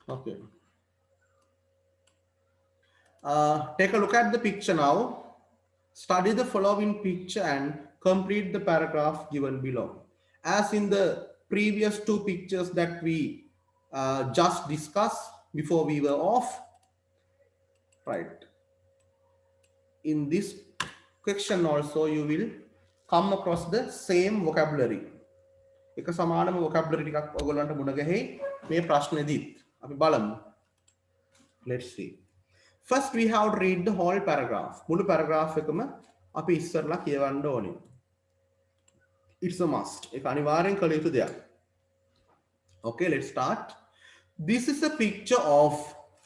Okay. Take a look at the picture now. Study the following picture and complete the paragraph given below. As in the previous two pictures that we just discussed before we were off, right? In this question also you will come across the same vocabulary. එක සමානම vocabulary ටිකක් ඔයගොල්ලන්ට මුණ ගැහෙයි මේ ප්‍රශ්නේදීත්. අපි බලමු. Let's see. First we have to read the whole paragraph. මුළු paragraph එකම අපි ඉස්සරලා කියවන්න ඕනේ. It's a must. ඒක අනිවාර්යෙන් කළ යුතු දෙයක්. Okay, let's start. This is a picture of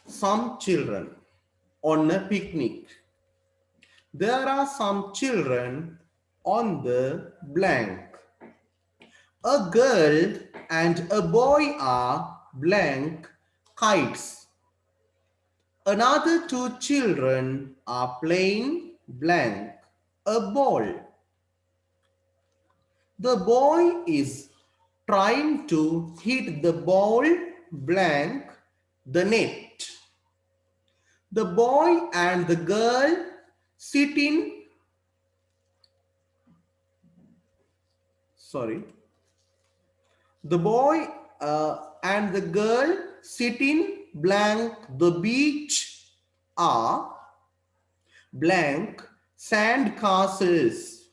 some children on a picnic. There are some children on the blank. A girl and a boy are blank kites. Another two children are playing blank a ball. The boy is trying to hit the ball blank the net. The boy and the girl sit in the boy and the girl sit in blank the beach are blank sand castles.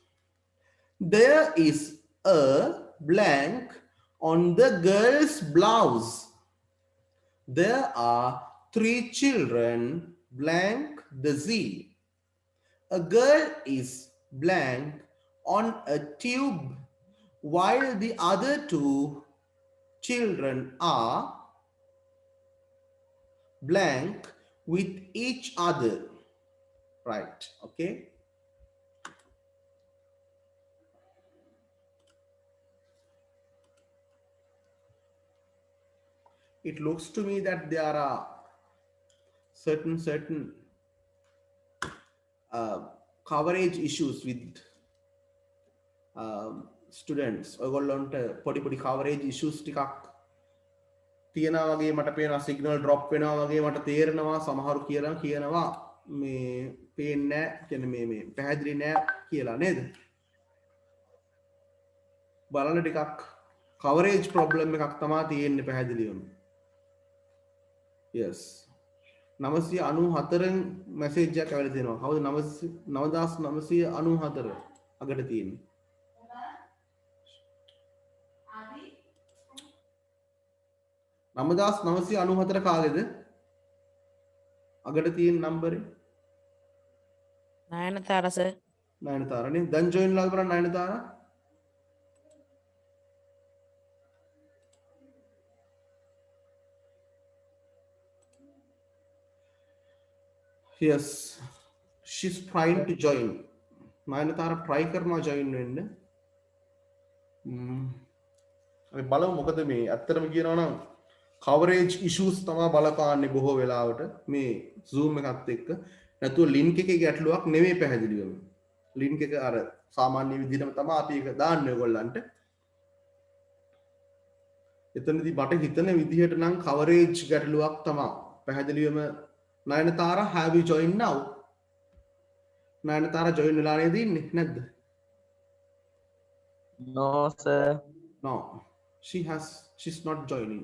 There is a blank on the girl's blouse. There are three children blank the sea. A girl is blank on a tube while the other two children are blank with each other. Right, okay. It looks to me that there are certain coverage issues with students. ඔයගොල්ලන්ට පොඩි coverage issues ටිකක් තියෙනවා වගේ මට පේනවා, signal drop වෙනවා වගේ මට තේරෙනවා. සමහරු කියනවා මේ පේන්නේ නැහැ, කියන්නේ මේ පැහැදිලි නැහැ කියලා නේද? බලන්න ටිකක් coverage problem එකක් තමයි තියෙන්නේ පැහැදිලිවම. Yes. 994 message එකක් ඇවිල්ලා තියෙනවා. කවුද 9994 අගට තියෙන්නේ? 9994 කාගේද? අගට තියෙන නම්බරේ? නයනතාර සර්. නයනතාරනේ. දැන් join වෙලා බලන්න නයනතාර. Yes, she's trying to join. නයනතාර try කරනවා join වෙන්න. අපි බලමු මොකද මේ ඇත්තටම කියනවා නම් coverage issues තමයි බලපාන්නේ බොහෝ වෙලාවට මේ Zoom එකත් එක්ක. නැතුව link එකේ ගැටලුවක් නෙමෙයි පැහැදිලිවම. link එක අර සාමාන්‍ය විදිහටම තමයි අපි ඒක දාන්නේ ඔයගොල්ලන්ට. එතනදී මට හිතන විදිහට නම් coverage ගැටලුවක් තමයි පැහැදිලිවම. නයනතාරා have you joined now? නයනතාරා join වෙලා නේද ඉන්නේ නැද්ද? No, sir. No, she's not joining.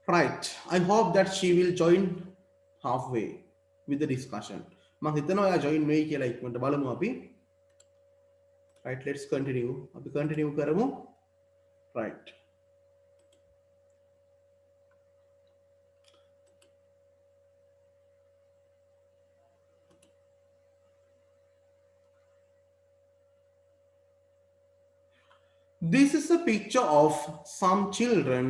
Right, I hope that she will join halfway with the discussion. මම හිතනවා එයා join වෙයි කියලා ඉක්මනට බලමු අපි. Right, let's continue. අපි continue කරමු. Right. This is a picture of some children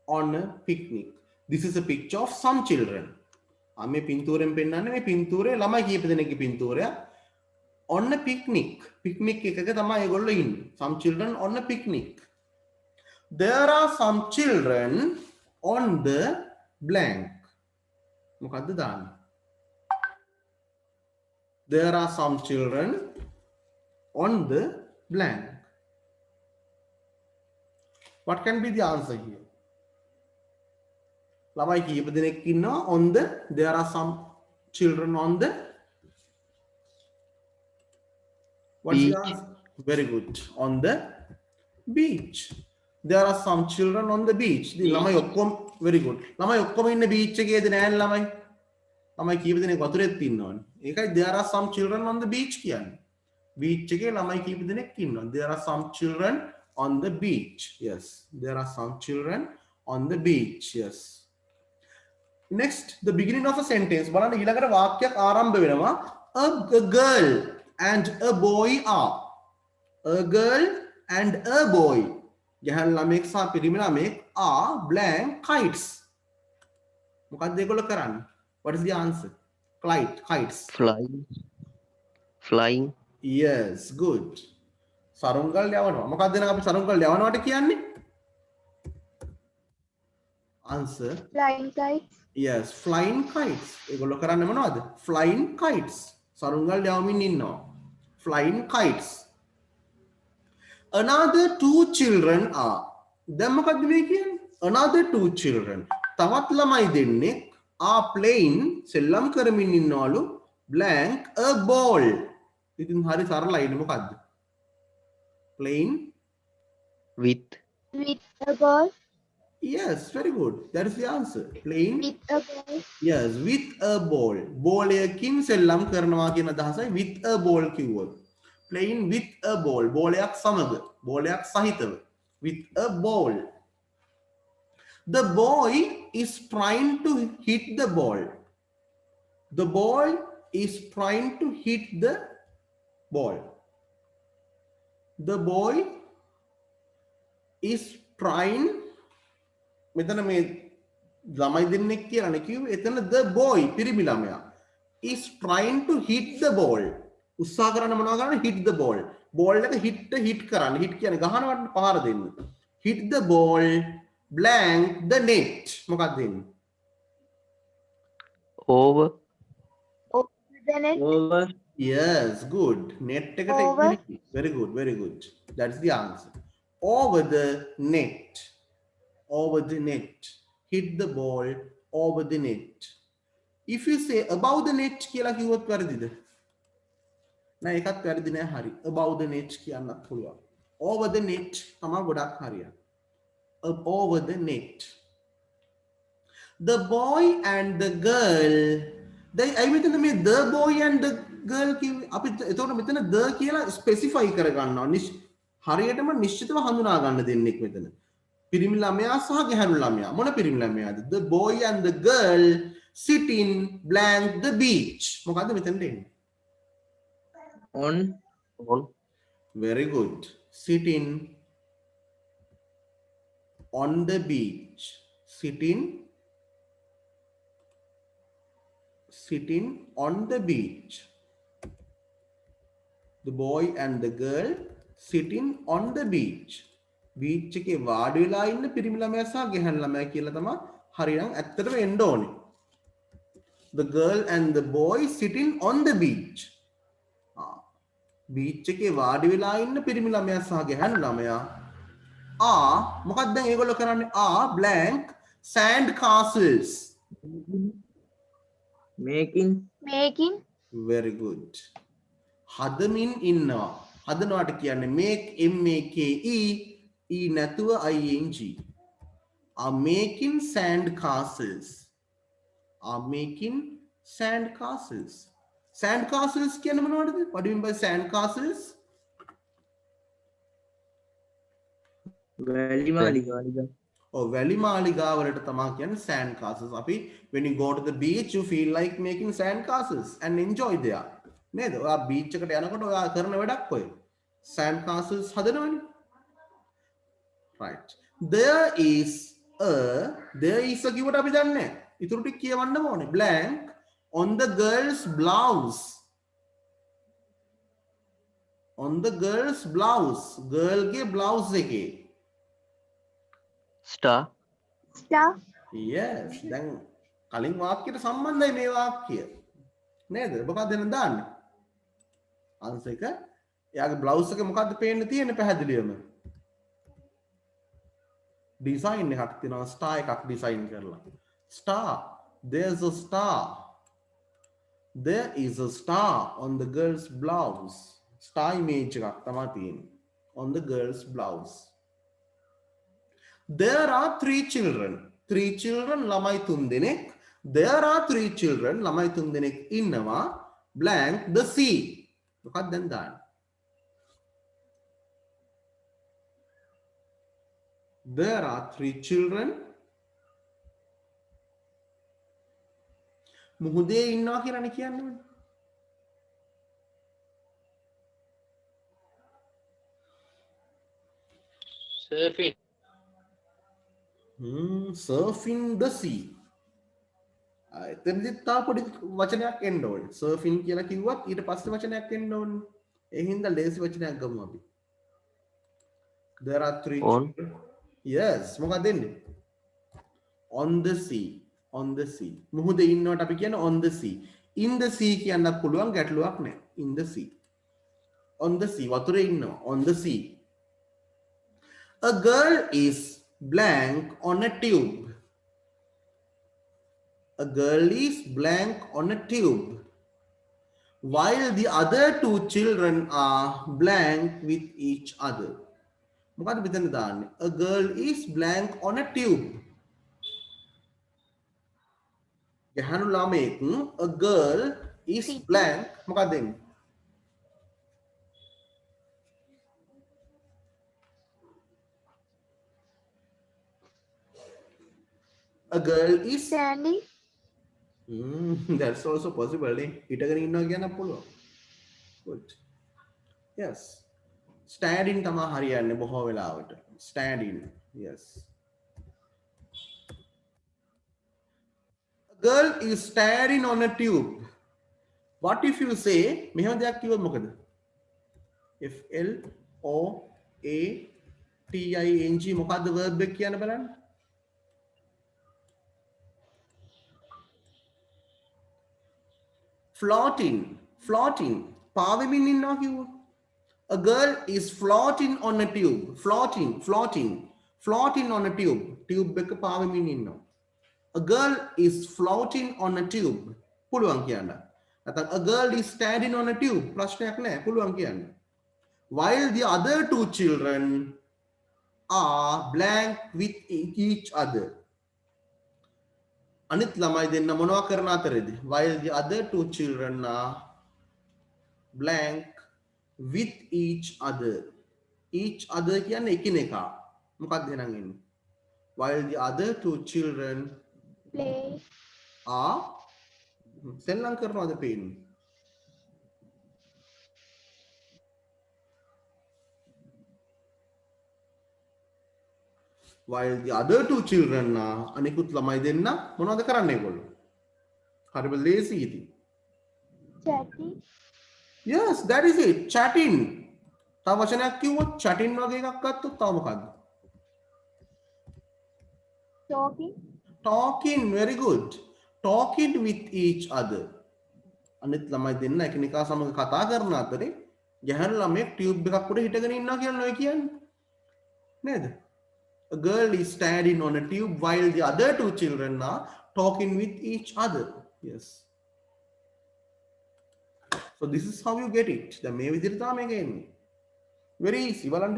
on a picnic. This is a picture of some children. මේ පින්තූරෙන් පෙන්නන්නේ මේ පින්තූරේ ළමයි කීප දෙනෙක්ගේ පින්තූරය. On a picnic. Picnic එකක තමයි ඒගොල්ලෝ ඉන්නේ. Some children on a picnic. There are some children on the blank. මොකද්ද දාන්නේ? There are some children on the blank. What can be the answer here? ළමයි කීප දෙනෙක් ඉන්නවා on the, there are some children on the, what's the Beach. answer? Very good, on the beach. There are some children on the beach. ළමයි ඔක්කොම very good. ළමයි ඔක්කොම ඉන්නේ beach එකේද නෑනේ ළමයි? ළමයි කීප දෙනෙක් වතුරෙත් ඉන්නවනේ. ඒකයි there are some children on the beach කියන්නේ. beach එකේ ළමයි කීප දෙනෙක් ඉන්නවා. There are some children on the beach. Yes, there are some children on the beach. Yes. Next, the beginning of a sentence. බලන්න ඊළඟට වාක්‍යයක් ආරම්භ වෙනවා. A girl and a boy are. A girl and a boy. ගැහැණු ළමෙක් සහ පිරිමි ළමෙක් are blank kites. මොකක්ද ඒගොල්ලෝ කරන්නේ? What is the answer? Kites. Flying. Yes, good. සරුංගල් යවනවා. මොකක්ද නම් අපි සරුංගල් යවනවාට කියන්නේ? Answer. Flying kites. Yes, flying kites. ඒගොල්ලෝ කරන්නේ මොනවද? Flying kites. සරුංගල් යවමින් ඉන්නවා. Flying kites. Another two children are. දැන් මොකක්ද මේ කියන්නේ? Another two children. තවත් ළමයි දෙන්නෙක් are playing, සෙල්ලම් කරමින් ඉන්නවලු blank a ball. ඉතින් හරි සරලයිනේ මොකද්ද? Playing With a ball. Yes, very good. That is the answer. Playing With a ball. yes, with a ball. Ball එකකින් සෙල්ලම් කරනවා කියන අදහසයි with a ball කිව්වොත්. Playing with a ball. Ball එකක් සමග. Ball එකක් සහිතව. With a ball. The boy is trying to hit the ball. The boy is trying to hit the ball. The boy is trying, මෙතන මේ ළමයි දෙන්නෙක් කියලානේ කිව්වේ. එතන the boy පිරිමි ළමයා is trying to hit the ball. උත්සාහ කරන්න මොනවා කරන්නේ? hit the ball. ball එක hit කරන්න. hit කියන්නේ ගහනවට පහර දෙන්න. hit the ball blank the net. මොකක්ද දෙන්නේ? over. The net. Over. Yes, good. Net එකට Over. very good, very good. That's the answer. Over the net. Over the net. Hit the ball over the net. If you say above the net කියලා කිව්වොත් වැරදිද? නෑ ඒකත් වැරදි නෑ හරි. Above the net කියන්නත් පුළුවන්. Over the net තමයි ගොඩක් හරියට. Over the net. The boy and the girl. I මෙතන මේ the boy and the girl කිව්වේ අපි එතකොට මෙතන the කියලා ස්පෙસિෆයි කරගන්නවා. හරියටම නිශ්චිතව හඳුනා ගන්න දෙන්නෙක් මෙතන. පිරිමි ළමයා සහ ගැහැණු ළමයා. මොන පිරිමි ළමයාද? The boy and the girl sit in blank the beach. මොකද්ද මෙතනට එන්නේ? On. Very good. Sit in on the beach. Sitting on the beach. The boy and the girl sitting on the beach. beach එකේ වාඩි වෙලා ඉන්න පිරිමි ළමයා සහ ගැහැණු ළමයා කියලා තමයි හරියනම් ඇත්තටම එන්න ඕනේ. The girl and the boy sitting on the beach. beach එකේ වාඩි වෙලා ඉන්න පිරිමි ළමයා සහ ගැහැණු ළමයා මොකක්ද දැන් ඒගොල්ලෝ කරන්නේ? blank sand castles. Making. Very good. හදමින් ඉන්නවා. හදනවාට කියන්නේ make make e නැතුව ing. Are making sand castles. Are making sand castles. Sand castles කියන්නේ මොනවද? What do you mean by sand castles? වැලි මාලිගා. වැලි මාලිගා වලට තමයි කියන්නේ sand castles. අපි when you go to the beach you feel like making sand castles and enjoy there. නේද? ඔයා beach එකට යනකොට ඔයා කරන වැඩක් ඔය. sand castles හදනවනේ. Right. There is a කිව්වට අපි දන්නේ නැහැ. ඊටු ටික කියවන්න ඕනේ. Blank on the girl's blouse. On the girl's blouse. girl ගේ blouse එකේ. Star. Yes. දැන් කලින් වාක්‍යයට සම්බන්ධයි මේ වාක්‍යය. නේද? මොකක්ද දැන් දාන්නේ? answer එක එයාගේ බ්ලවුස් එක මොකද්ද පේන්න තියෙන්නේ පැහැදිලිවම? ඩිසයින් එකක් තියෙනවා ස්ටාර් එකක් ඩිසයින් කරලා. Star. There's a star. There is a star on the girl's blouse. Star image එකක් තමයි තියෙන්නේ. On the girl's blouse. There are 3 children. 3 children ළමයි 3 දෙනෙක්. There are 3 children ළමයි 3 දෙනෙක් ඉන්නවා. Blank the sea. මොකක්ද දැන් දාන්නේ? There are 3 children. මුහුදේ ඉන්නවා කියලානේ කියන්නේ. Surfing. Surfing the sea. එතනදිත් තා පොඩි වචනයක් එන්න ඕනේ. Surfing කියලා කිව්වත් ඊට පස්සේ වචනයක් එන්න ඕනේ. ඒ හින්දා ලේසි වචනයක් ගමු අපි. There are 3 On. children. Yes, මොකක්ද දෙන්නේ? On the sea. On the sea. මුහුදේ ඉන්නවට අපි කියන්නේ on the sea. In the sea කියන්නත් පුළුවන් ගැටලුවක් නැහැ. In the sea. On the sea. වතුරේ ඉන්නවා. On the sea. A girl is blank on a tube. A girl is blank on a tube. While the other 2 children are blank with each other. මොකද මෙතන දාන්නේ? A girl is blank on a tube. ගැහණු ළමයෙක් a girl is blank මොකක්ද දෙන්නේ? A girl is Standing. That's also possible. හිටගෙන ඉන්නවා කියන්න පුළුවන්. Good. Yes. Standing තමයි හරියන්නේ බොහෝ වෙලාවට. Standing. Yes. A girl is standing on a tube. What if you say මෙහෙම දෙයක් කිව්වොත් මොකද? F L O A T I N G මොකද්ද verb එක කියන්න බලන්න. Floating. Floating. පාවෙමින් ඉන්නවා කිව්වොත්. A girl is floating on a tube. Floating. Floating. Floating on a tube. Tube එක පාවෙමින් ඉන්නවා. A girl is floating on a tube. පුළුවන් කියන්න. නැත්නම් a girl is standing on a tube. ප්‍රශ්නයක් නැහැ. පුළුවන් කියන්න. While the other 2 children are blank with each other. අනිත් ළමයි දෙන්න මොනවා කරන අතරේද? While the other 2 children are blank with each other. Each other කියන්නේ එකිනෙකා. මොකක්ද එහෙනම් එන්නේ? While the other 2 children Play. are සෙල්ලම් කරනවාද පේන්නේ? While the other 2 children are අනිකුත් ළමයි දෙන්න මොනවද කරන්නේ ඒගොල්ලෝ? හරිම ලේසි ඉතින්. Chatting. Yes, that is it. Chatting. තව වචනයක් කිව්වොත් chatting වගේ එකක් ගත්තොත් තව මොකක්ද? Talking. Talking. Very good. Talking with each other. අනිත් ළමයි දෙන්න එකිනෙකා සමග කතා කරන අතරේ ගැහැණු ළමයෙක් ටියුබ් එකක් උඩ හිටගෙන ඉන්නවා කියලා ඔය කියන්නේ. නේද? A girl is standing on a tube while the other 2 children are talking with each other. Yes. So this is how you get it. දැන් මේ විදිහට තමයි මේක එන්නේ. Very easy බලන්න.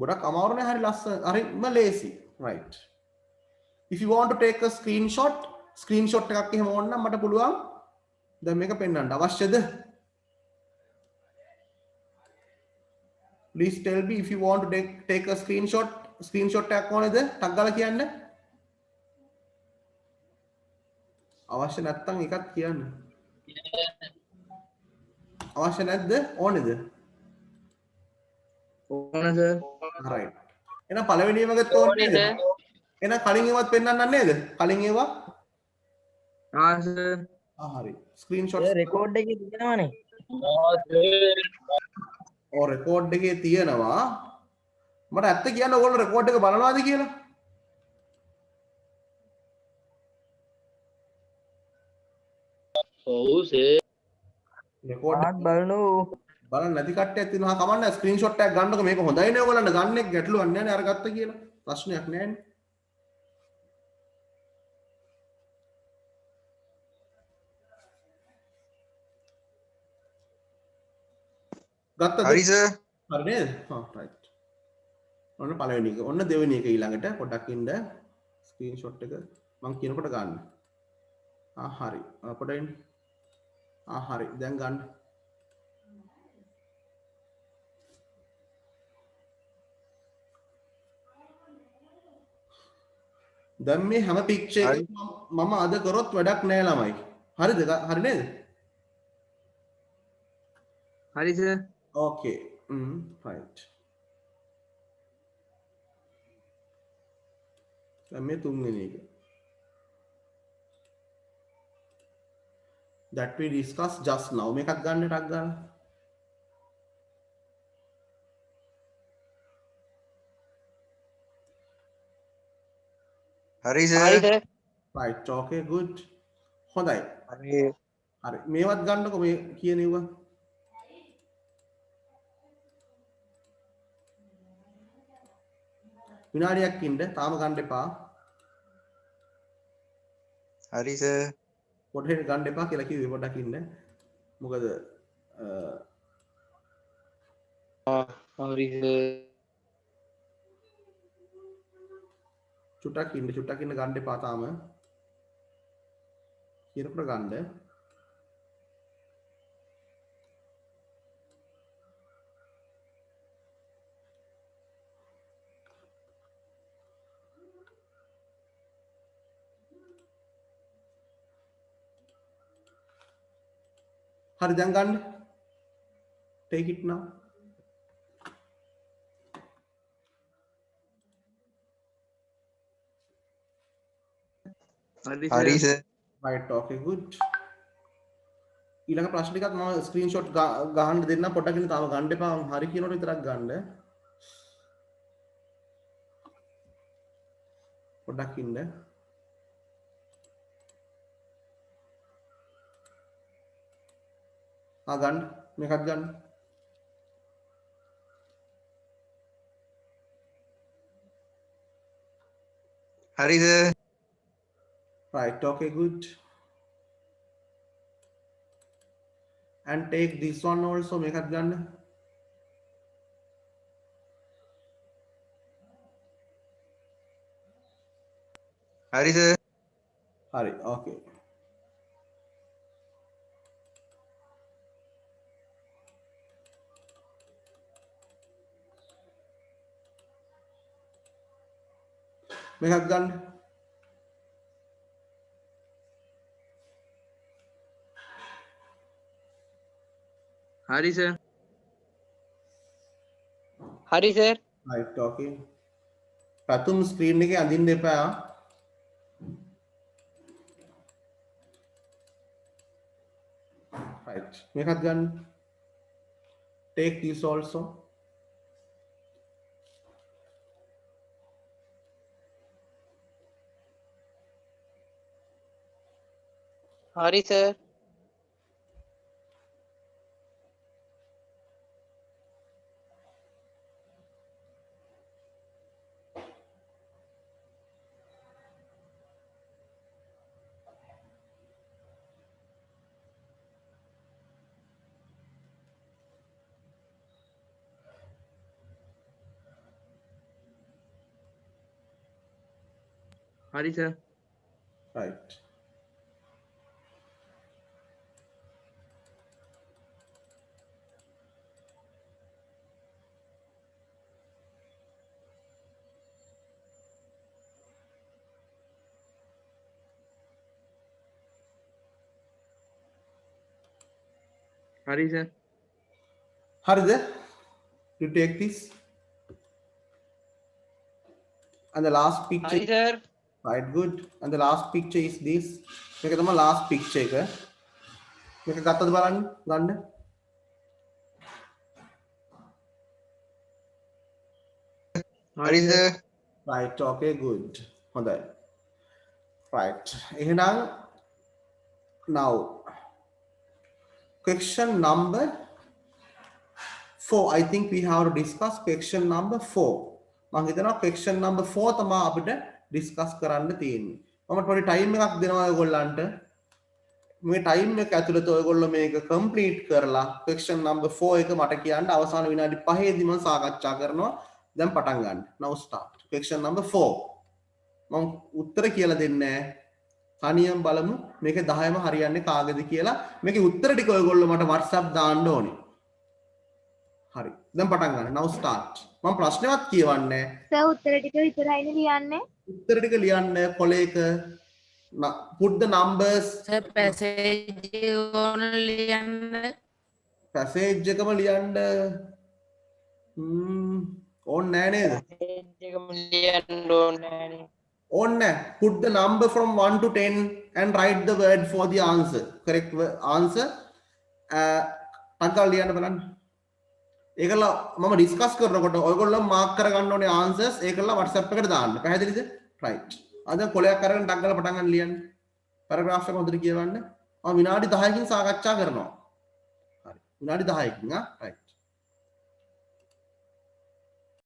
ගොඩක් අමාරු නෑ හරි ලස්සන. හරිම ලේසි. Right. If you want to take a screenshot එකක් එහෙම ඕන නම් මට පුළුවන් දැන් මේක පෙන්වන්න. අවශ්‍යද? Please tell me if you want to take a screenshot එකක් ඕනේද? ටක් ගාලා කියන්න. අවශ්‍ය නැත්නම් එකක් කියන්න. අවශ්‍ය නැද්ද? ඕනේද? ඕන සර්. right. එහෙනම් පළවෙනි එක ගත්ත ඕනේ නේද? එහෙනම් කලින් ඒවත් පෙන්වන්න නේද? කලින් ඒවා ආ සර්. හරි. ස්ක්‍රීන්ෂොට් රෙකෝඩ් එකේ තියෙනවනේ. ඔව් රෙකෝඩ් එකේ තියෙනවා. මට ඇත්ත කියන්න ඕගොල්ලෝ රෙකෝඩ් එක බලනවාද කියලා? ඔව් සර්. රෙකෝඩ් බලනෝ. බලන්න නැති කට්ටියක් තියෙනවා කමන්න ස්ක්‍රීන්ෂොට් එකක් ගන්නකො මේක හොඳයි නේ ඔයගොල්ලන්ට ගන්න එක ගැටලුවක් නැහැ නේ අර ගත්ත කියලා ප්‍රශ්නයක් නැහැ නේ ගත්තද හරි සර්. හරි නේද හා රයිට් ඔන්න පළවෙනි එක ඔන්න දෙවෙනි එක ඊළඟට පොඩ්ඩක් ඉන්න ස්ක්‍රීන්ෂොට් එක මම කියනකොට ගන්න හරි පොඩ්ඩක් ඉන්න හරි දැන් ගන්න දැන් මේ හැම පික්චර් හරි. එකක්ම මම අද කරොත් වැඩක් නෑ ළමයි හරිද හරි නේද හරි සර්. ඕකේ රයිට් දැන් මේ තුන්වෙනි එක that we discussed just now මේකත් ගන්න ටක් ගන්න හරි Hi sir. sir. right okay good හොඳයි හරි. හරි මේවත් ගන්නකො මේ කියන ඒවා විනාඩියක් ඉන්න තාම ගන්න එපා හරි සර්. පොඩ්ඩක් ගන්න එපා කියලා කිව්වේ පොඩ්ඩක් ඉන්න මොකද Sorry sir. චුට්ටක් ඉන්න ගන්න එපා තාම කියනකොට ගන්න හරි දැන් ගන්න take it now හරි සර්. right okay good ඊළඟ ප්‍රශ්න ටිකත් මම ස්ක්‍රීන්ෂොට් ගහන්න දෙන්න පොඩ්ඩක් ඉන්න තාම ගන්න එපා මම හරි කියනකොට විතරක් ගන්න පොඩ්ඩක් ඉන්න ගන්න මේකත් ගන්න හරි sir. right okay good and take this one also මේකත් ගන්න හරි සර්. හරි okay මේකත් ගන්න හරි sir. Hi sir. right okay පැතුම් ස්ක්‍රීන් එකේ අඳින්න එපා right මේකත් ගන්න take this also Hi sir. හරි සර්. right හරි සර්. හරිද you take this and the last picture Hi sir. right good and the last picture is this මේක තමයි last picture එක මේක ගත්තද බලන්න ගන්න හරි සර්. right okay good හොඳයි right එහෙනම් now question number 4 I think we have to discuss question number 4 මම හිතනවා question number 4 තමයි අපිට discuss කරන්න තියෙන්නේ මම පොඩි time එකක් දෙනවා ඔයගොල්ලන්ට මේ time එක ඇතුළත ඔයගොල්ලෝ මේක complete කරලා question number 4 එක මට කියන්න අවසාන විනාඩි 5 දී මම සාකච්ඡා කරනවා දැන් පටන් ගන්න now start question number 4 මම උත්තර කියලා දෙන්නේ තනියම බලමු මේක 10ම හරියන්නේ කාගේද කියලා මේකේ උත්තර ටික ඔයගොල්ලෝ මට WhatsApp දාන්න ඕනේ හරි දැන් පටන් ගන්න now start මම ප්‍රශ්නවත් කියවන්නේ සර් උත්තර ටික විතරයිනේ ලියන්නේ. උත්තර ටික ලියන්න කොලේක put the numbers Sir, passage only and passage එකම ලියන්න ඕනේ නෑ නේද ඕනේ නෑ put the number from 1 to 10 and write the word for the answer correct answer ටංකල් ලියන්න බලන්න ඒකලා මම ඩිස්කස් කරනකොට ඔයගොල්ලෝ මාක් කරගන්න ඕනේ ආන්සර්ස් ඒකලා WhatsApp එකට දාන්න. පැහැදිලිද? right. අද කොලයක් අරගෙන ටක් ගාලා පටන් ගන්න ලියන්න. පැරග්‍රාෆ් එක හොඳට කියවන්න. මම විනාඩි 10කින් සාකච්ඡා කරනවා. හරි. විනාඩි 10කින් right.